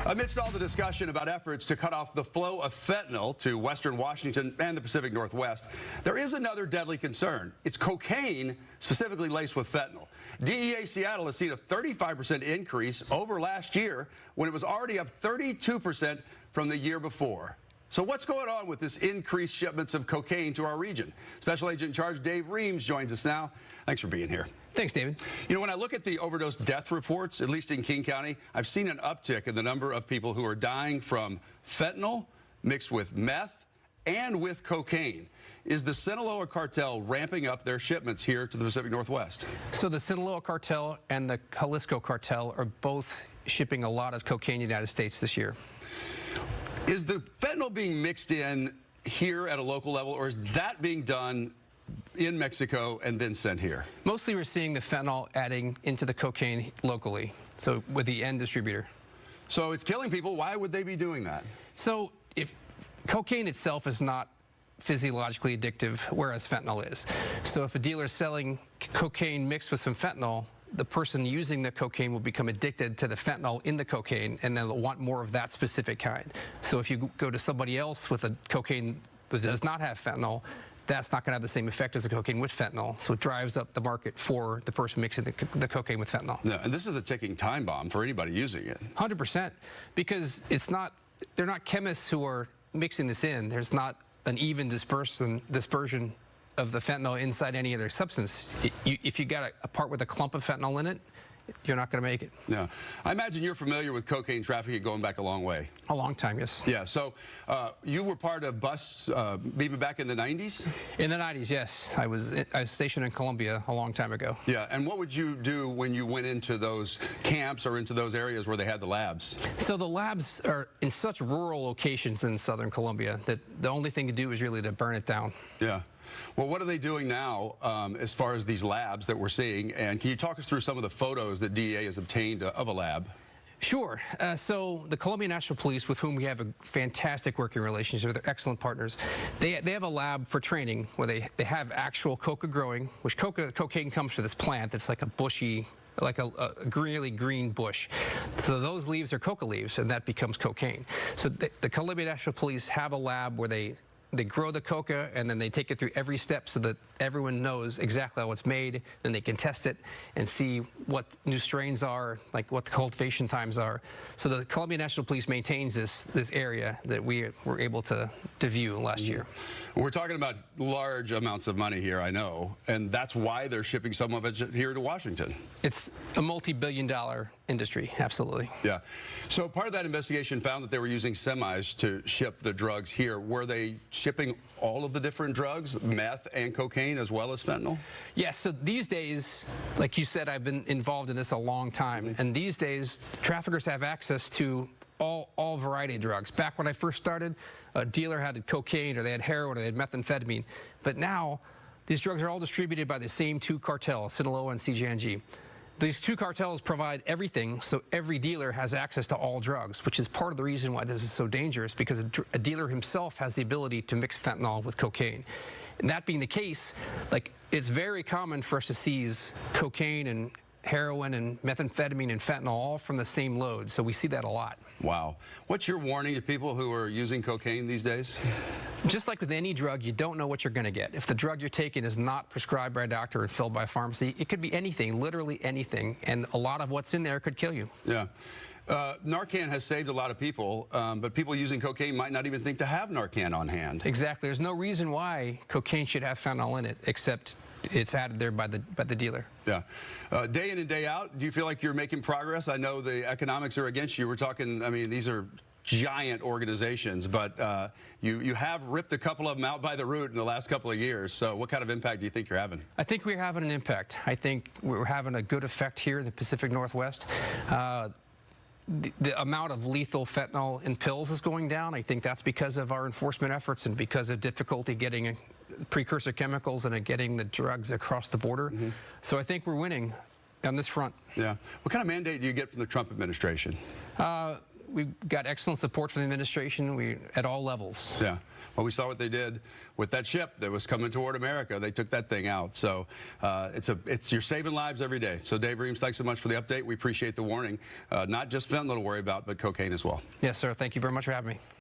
Amidst all the discussion about efforts to cut off the flow of fentanyl to western Washington and the Pacific Northwest, there is another deadly concern. It's cocaine, specifically laced with fentanyl. DEA Seattle has seen a 35% increase over last year when it was already up 32% from the year before. So what's going on with this increased shipments of cocaine to our region? Special Agent in Charge Dave Reams joins us now. Thanks for being here. Thanks, David. You know, when I look at the overdose death reports, at least in King County, I've seen an uptick in the number of people who are dying from fentanyl mixed with meth and with cocaine. Is the Sinaloa Cartel ramping up their shipments here to the Pacific Northwest? So the Sinaloa Cartel and the Jalisco Cartel are both shipping a lot of cocaine in the United States this year. Is the fentanyl being mixed in here at a local level, or is that being done in Mexico and then sent here? Mostly we're seeing the fentanyl adding into the cocaine locally, so with the end distributor. So it's killing people. Why would they be doing that? So if cocaine itself is not physiologically addictive, whereas fentanyl is. So if a dealer is selling cocaine mixed with some fentanyl, the person using the cocaine will become addicted to the fentanyl in the cocaine, and they'll want more of that specific kind. So if you go to somebody else with a cocaine that does not have fentanyl, that's not going to have the same effect as the cocaine with fentanyl. So it drives up the market for the person mixing the cocaine with fentanyl. Yeah, and this is a ticking time bomb for anybody using it. 100%, because they're not chemists who are mixing this in. There's not an even dispersion of the fentanyl inside any other substance. If you got a part with a clump of fentanyl in it, you're not going to make it. Yeah. I imagine you're familiar with cocaine trafficking going back a long way. A long time, yes. Yeah, so you were part of bus even back in the 90s? In the 90s, yes. I was stationed in Colombia a long time ago. Yeah, and what would you do when you went into those camps or into those areas where they had the labs? So the labs are in such rural locations in southern Colombia that the only thing to do is really to burn it down. Yeah. Well, what are they doing now as far as these labs that we're seeing? And can you talk us through some of the photos that DEA has obtained of a lab? Sure. So the Colombian National Police, with whom we have a fantastic working relationship, they're excellent partners. They have a lab for training where they have actual coca growing, which cocaine comes from this plant that's like a bushy, like a really green bush. So those leaves are coca leaves, and that becomes cocaine. So the Colombian National Police have a lab where they grow the coca, and then they take it through every step so that everyone knows exactly how it's made. Then they can test it and see what new strains are, like what the cultivation times are. So the Colombian National Police maintains this area that we were able to view last year. We're talking about large amounts of money here, I know, and that's why they're shipping some of it here to Washington. It's a multi-billion-dollar industry, absolutely. Yeah. So part of that investigation found that they were using semis to ship the drugs here. Were they shipping all of the different drugs, meth and cocaine, as well as fentanyl? Yes, so these days, like you said, I've been involved in this a long time, and these days, traffickers have access to all variety of drugs. Back when I first started, a dealer had cocaine, or they had heroin, or they had methamphetamine. But now, these drugs are all distributed by the same two cartels, Sinaloa and CJNG. These two cartels provide everything, so every dealer has access to all drugs, which is part of the reason why this is so dangerous, because a dealer himself has the ability to mix fentanyl with cocaine. And that being the case, like, it's very common for us to seize cocaine and heroin and methamphetamine and fentanyl all from the same load, so we see that a lot. Wow. What's your warning to people who are using cocaine these days? Just like with any drug, you don't know what you're going to get. If the drug you're taking is not prescribed by a doctor and filled by a pharmacy, it could be anything, literally anything, and a lot of what's in there could kill you. Yeah. Narcan has saved a lot of people, but people using cocaine might not even think to have Narcan on hand. Exactly. There's no reason why cocaine should have fentanyl in it, except it's added there by the dealer. Yeah. Day in and day out, do you feel like you're making progress? I know the economics are against you. We're talking, I mean, these are giant organizations, but you have ripped a couple of them out by the root in the last couple of years. So what kind of impact do you think you're having? I think we're having an impact. I think we're having a good effect here in the Pacific Northwest. The amount of lethal fentanyl in pills is going down. I think that's because of our enforcement efforts and because of difficulty getting precursor chemicals and getting the drugs across the border. So I think we're winning on this front. Yeah. What kind of mandate do you get from the Trump administration? we've got excellent support from the administration. At all levels. Yeah. Well, we saw what they did with that ship that was coming toward America. They took that thing out. So you're saving lives every day. So Dave Reams, thanks so much for the update. We appreciate the warning. Not just fentanyl to worry about, but cocaine as well. Yes, sir. Thank you very much for having me.